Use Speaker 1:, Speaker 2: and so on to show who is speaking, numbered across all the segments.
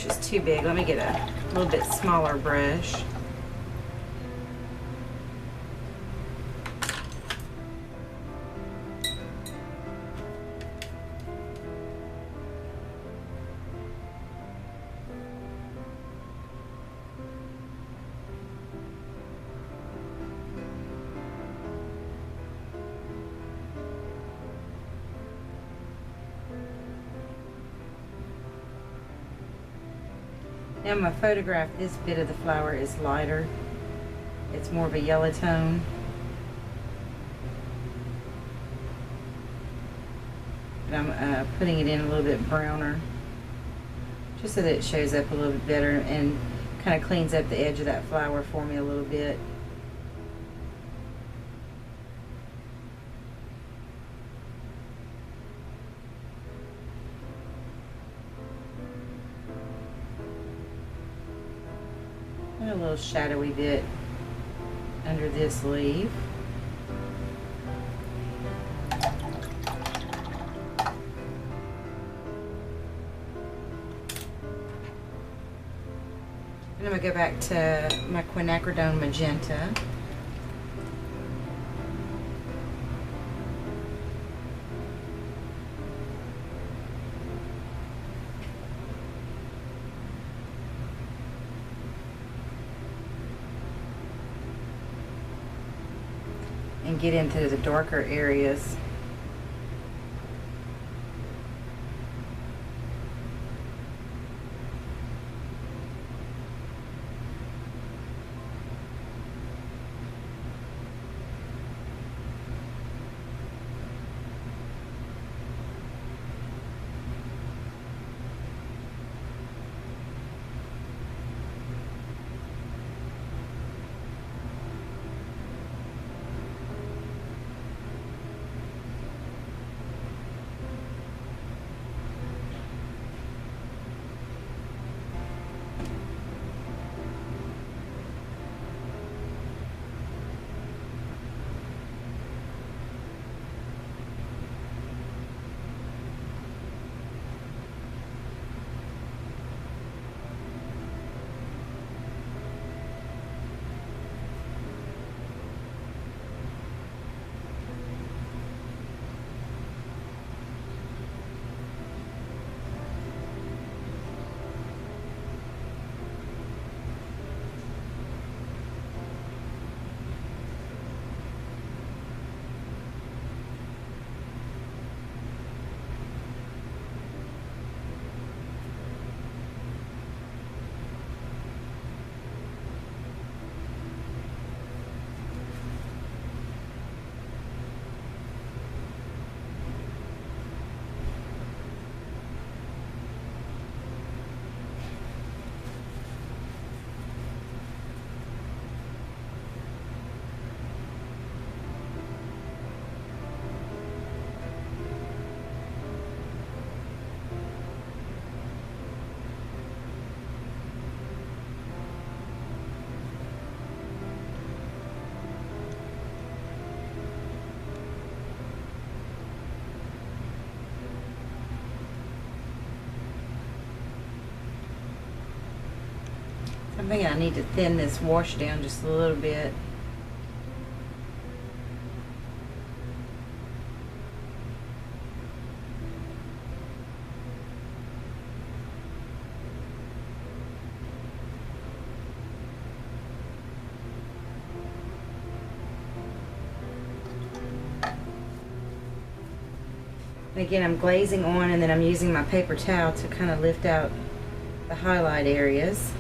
Speaker 1: brush is too big. Let me get a little bit smaller brush. Now my photograph, this bit of the flower is lighter. It's more of a yellow tone. But I'm putting it in a little bit browner, just so that it shows up a little bit better and kind of cleans up the edge of that flower for me a little bit. And a little shadowy bit under this leaf. And I'm going to go back to my quinacridone magenta. And get into the darker areas. I'm thinking I need to thin this wash down just a little bit. And again, I'm glazing on, and then I'm using my paper towel to kind of lift out the highlight areas.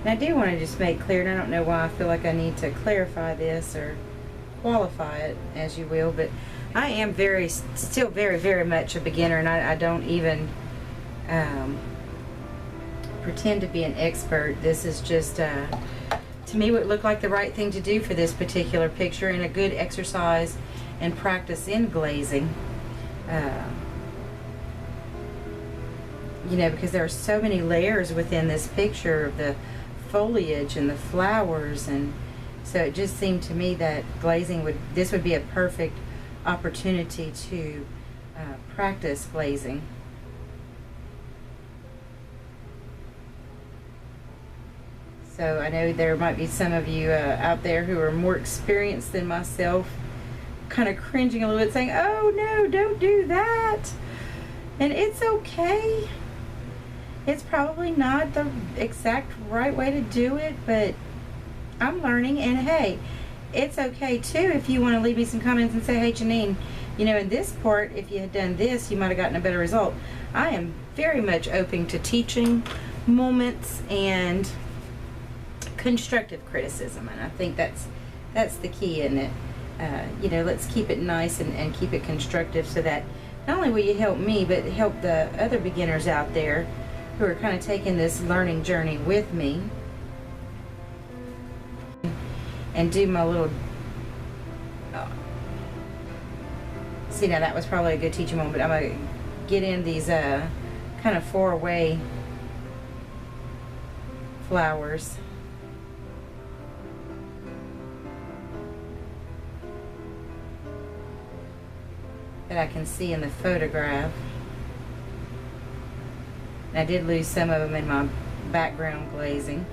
Speaker 1: And I do want to just make clear, and I don't know why I feel like I need to clarify this or qualify it, as you will, but I am still very much a beginner, and I don't even pretend to be an expert. This is just, to me, what looked like the right thing to do for this particular picture, and a good exercise and practice in glazing. You know, because there are so many layers within this picture of the foliage and the flowers, and so it just seemed to me that glazing this would be a perfect opportunity to practice glazing. So I know there might be some of you out there who are more experienced than myself, kind of cringing a little bit, saying, oh no, don't do that. And it's okay. It's probably not the exact right way to do it, but I'm learning. And hey, it's okay too if you want to leave me some comments and say, hey Janine, you know, in this part, if you had done this, you might have gotten a better result. I am very much open to teaching moments and constructive criticism, and I think that's the key in it. You know, let's keep it nice and keep it constructive, so that not only will you help me, but help the other beginners out there who are kind of taking this learning journey with me, and do my little see, now that was probably a good teaching moment, but I'm gonna get in these kind of four-way flowers. That I can see in the photograph. And I did lose some of them in my background glazing.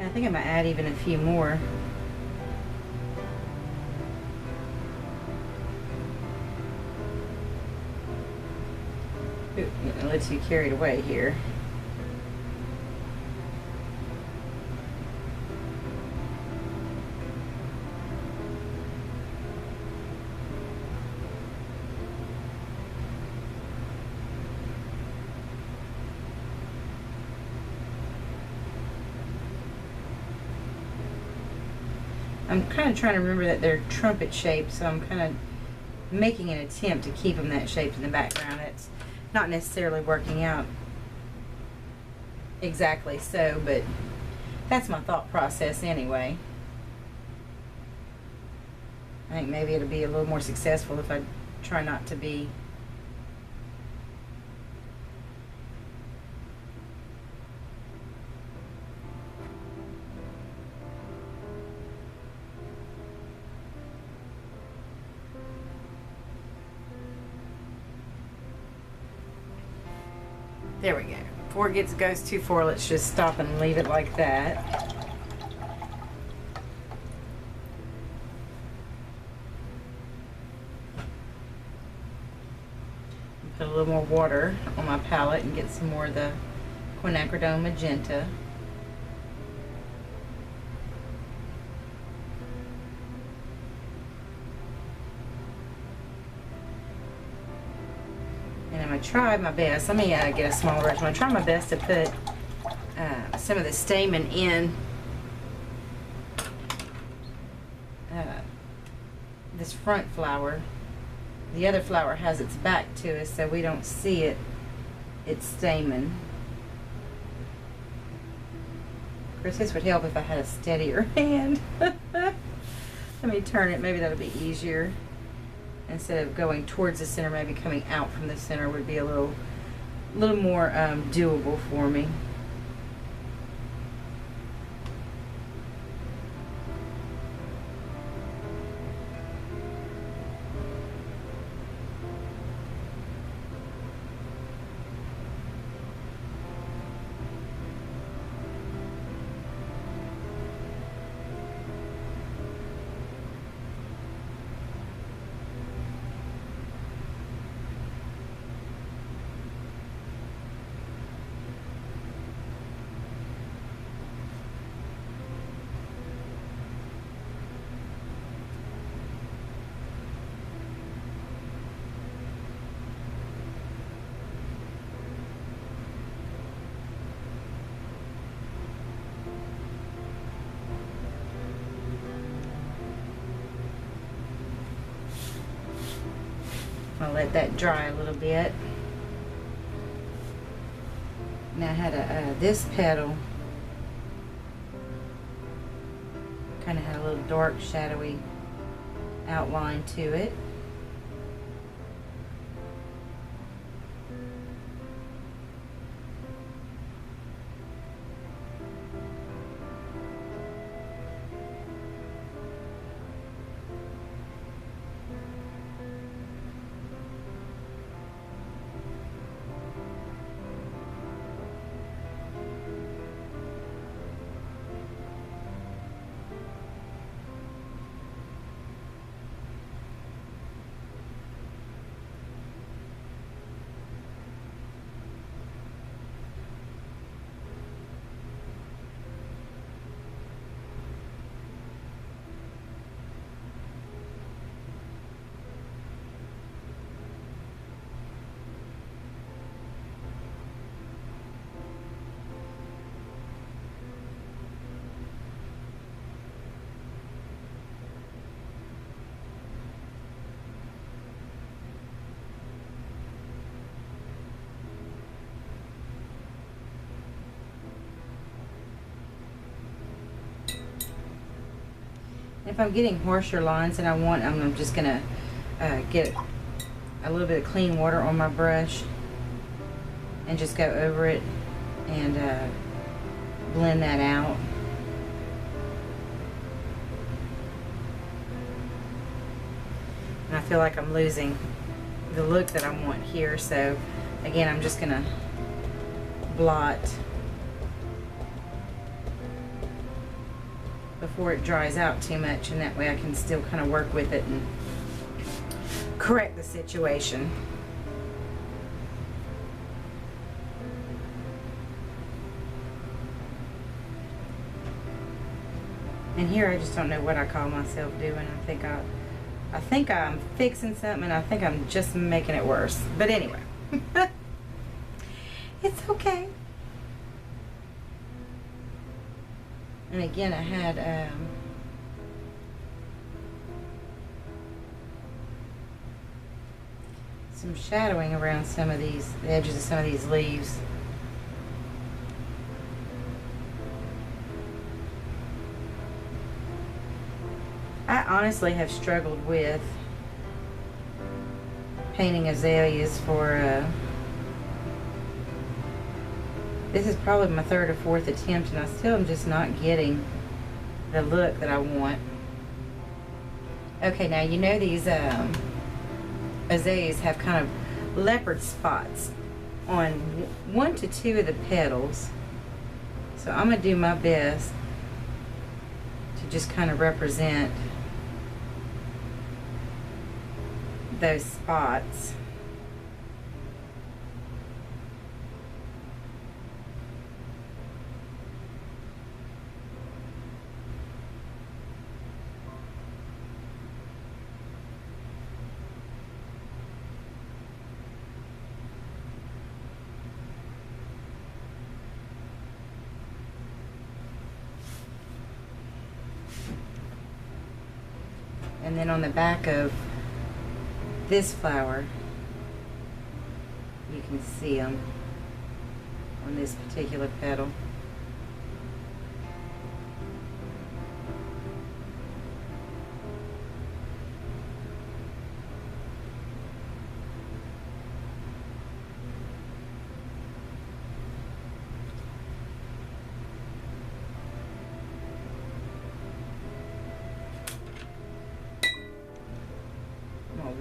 Speaker 1: I think I might add even a few more. Ooh, it lets you carried away here. I'm kind of trying to remember that they're trumpet shaped, so I'm kind of making an attempt to keep them that shape in the background. It's not necessarily working out exactly so, but that's my thought process anyway. I think maybe it'll be a little more successful if I try not to be there we go. Before it goes too far, let's just stop and leave it like that. Put a little more water on my palette and get some more of the quinacridone magenta. And I'm going to try my best. Let me get a smaller brush. I'm going to try my best to put some of the stamen in this front flower. The other flower has its back to us, so we don't see its stamen. Of course, this would help if I had a steadier hand. Let me turn it. Maybe that'll be easier. Instead of going towards the center, maybe coming out from the center would be a little more doable for me. let that dry a little bit. Now I had this petal kind of had a little dark shadowy outline to it. If I'm getting harsher lines and I'm just gonna get a little bit of clean water on my brush and just go over it and blend that out. And I feel like I'm losing the look that I want here, so again, I'm just gonna blot before it dries out too much, and that way I can still kind of work with it and correct the situation. And here I just don't know what I call myself doing. I think I'm fixing something, and I think I'm just making it worse. But anyway, it's okay. And again, I had some shadowing around some of these, the edges of some of these leaves. I honestly have struggled with painting azaleas for this is probably my third or fourth attempt, and I still am just not getting the look that I want. Okay, now you know these azaleas have kind of leopard spots on 1 to 2 of the petals. So I'm going to do my best to just kind of represent those spots. And then on the back of this flower, you can see them on this particular petal.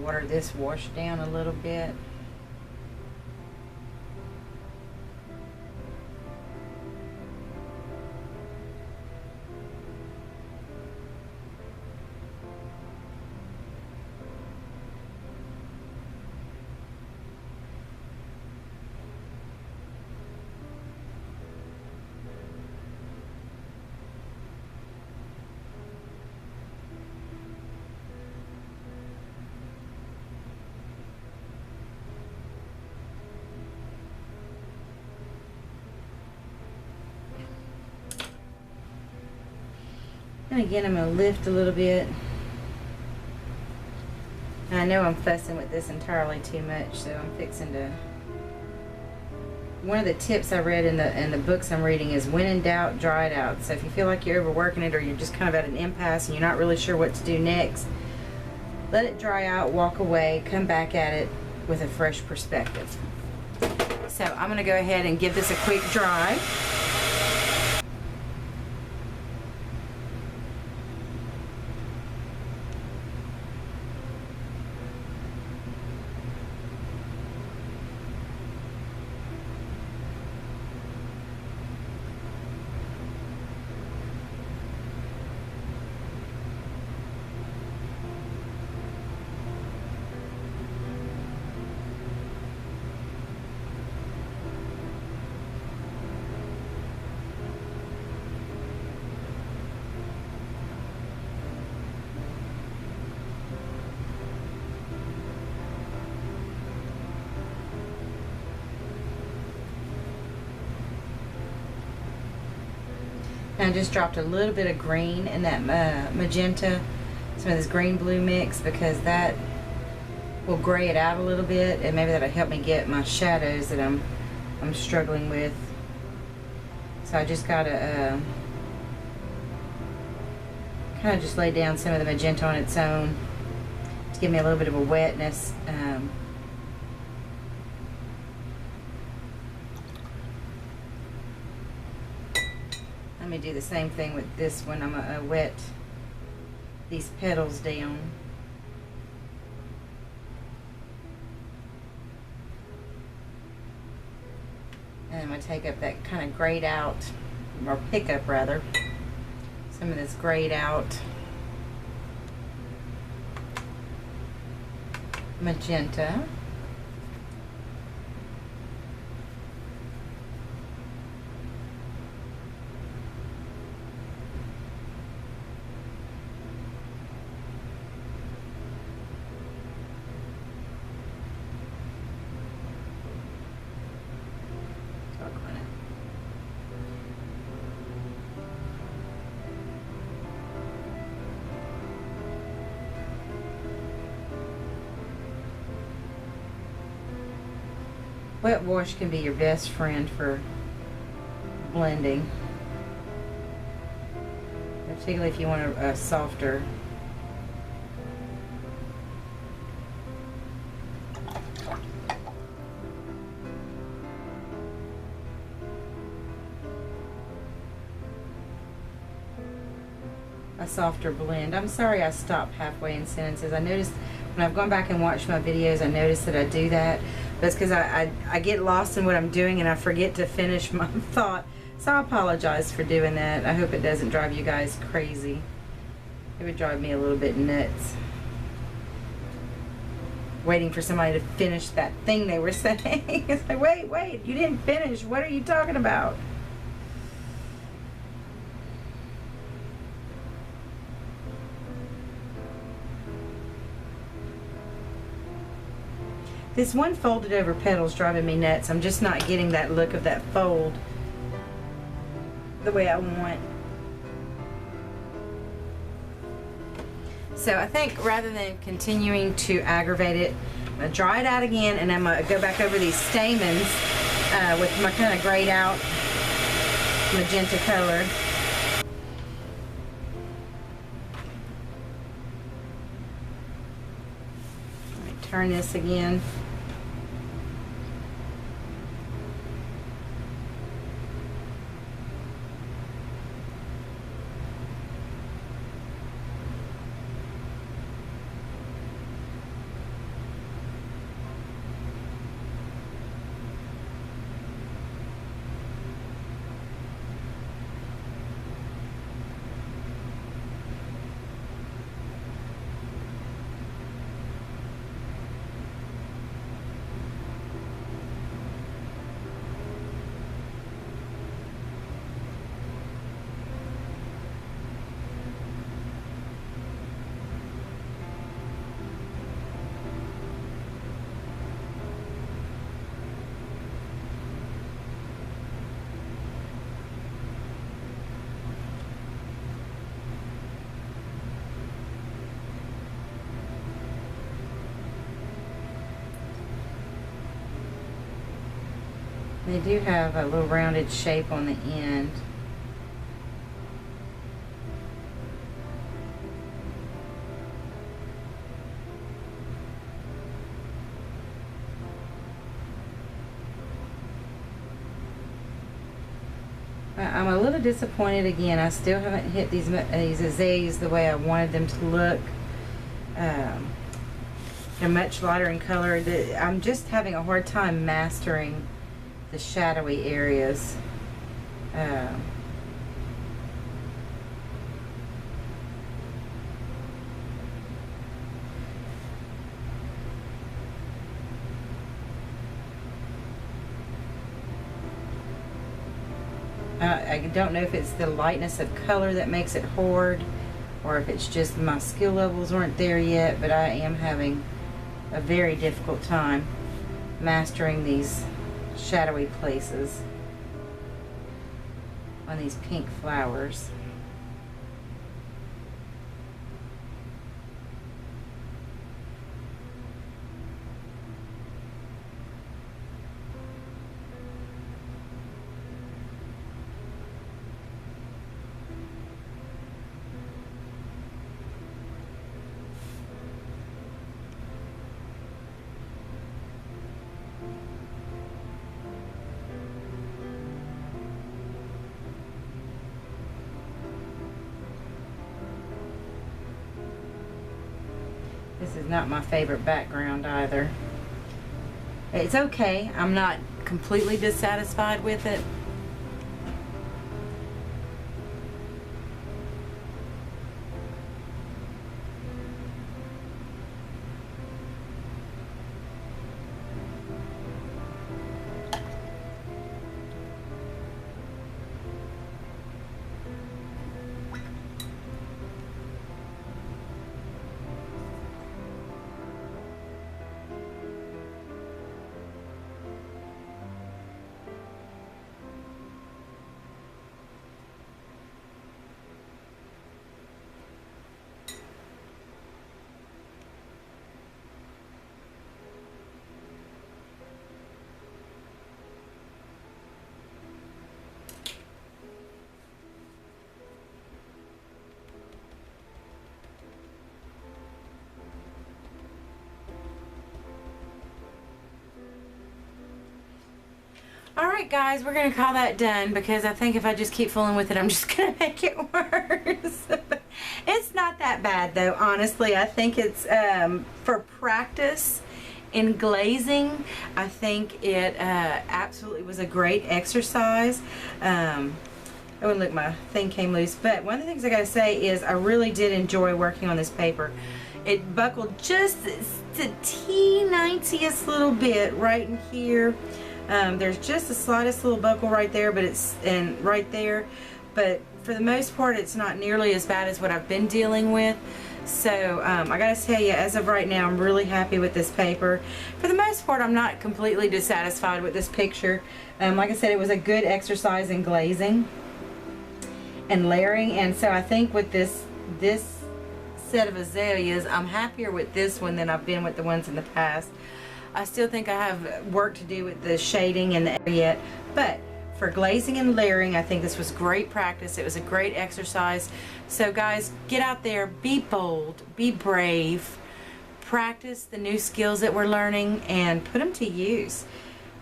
Speaker 1: Water this wash down a little bit. And again, I'm going to lift a little bit And I know I'm fussing with this entirely too much, so I'm fixing to. One of the tips I read in the books I'm reading is when in doubt, dry it out. So if you feel like you're overworking it or you're just kind of at an impasse and you're not really sure what to do next, let it dry out, walk away, come back at it with a fresh perspective. So I'm going to go ahead and give this a quick dry. And I just dropped a little bit of green in that magenta, some of this green-blue mix, because that will gray it out a little bit, and maybe that'll help me get my shadows that I'm struggling with. So I just gotta kind of just lay down some of the magenta on its own to give me a little bit of a wetness. Let me do the same thing with this one. I'm gonna wet these petals down. And I'm gonna take up that kind of grayed out, or pick up rather, some of this grayed out magenta. Wet wash can be your best friend for blending, particularly if you want a softer. Blend. I'm sorry I stopped halfway in sentences. I noticed when I've gone back and watched my videos, I noticed that I do that. But it's because I get lost in what I'm doing and I forget to finish my thought. So I apologize for doing that. I hope it doesn't drive you guys crazy. It would drive me a little bit nuts, waiting for somebody to finish that thing they were saying. It's like, wait, you didn't finish. What are you talking about? This one folded over petal's driving me nuts. I'm just not getting that look of that fold the way I want. So I think rather than continuing to aggravate it, I'm going to dry it out again, and I'm going to go back over these stamens with my kind of grayed out magenta color. Turn this again. They do have a little rounded shape on the end. I'm a little disappointed again. I still haven't hit these azaleas the way I wanted them to look. They're much lighter in color. I'm just having a hard time mastering the shadowy areas. I don't know if it's the lightness of color that makes it hard, or if it's just my skill levels aren't there yet, but I am having a very difficult time mastering these shadowy places on these pink flowers. This is not my favorite background either. It's okay. I'm not completely dissatisfied with it. Alright guys, we're going to call that done, because I think if I just keep fooling with it, I'm just going to make it worse. It's not that bad though, honestly. I think it's for practice in glazing. I think it absolutely was a great exercise. Oh, and look, my thing came loose. But one of the things I got to say is I really did enjoy working on this paper. It buckled just the teeniest little bit right in here. There's just the slightest little buckle right there, but right there. But for the most part, it's not nearly as bad as what I've been dealing with. So I gotta tell you, as of right now, I'm really happy with this paper. For the most part, I'm not completely dissatisfied with this picture. Like I said, it was a good exercise in glazing and layering, and so I think with this set of azaleas, I'm happier with this one than I've been with the ones in the past. I still think I have work to do with the shading and the area, but for glazing and layering, I think this was great practice. It was a great exercise. So guys, get out there, be bold, be brave, practice the new skills that we're learning, and put them to use.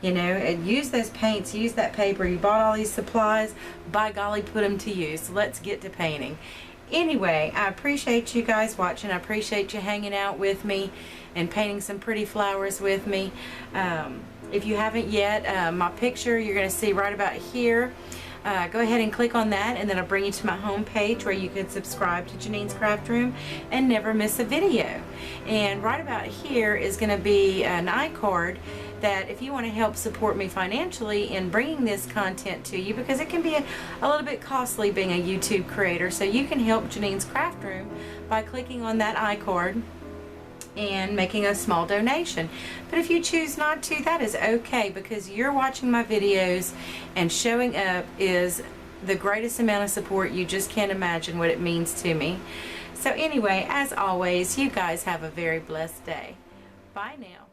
Speaker 1: You know, and use those paints, use that paper. You bought all these supplies, by golly, put them to use. Let's get to painting. Anyway, I appreciate you guys watching. I appreciate you hanging out with me and painting some pretty flowers with me. If you haven't yet, my picture you're going to see right about here. Go ahead and click on that, and then I'll bring you to my home page where you can subscribe to Janine's Craft Room and never miss a video. And right about here is going to be an iCard that if you want to help support me financially in bringing this content to you, because it can be a little bit costly being a YouTube creator, so you can help Janine's Craft Room by clicking on that iCard and making a small donation. But if you choose not to, that is okay, because you're watching my videos and showing up is the greatest amount of support. You just can't imagine what it means to me. So anyway, as always, you guys have a very blessed day. Bye now.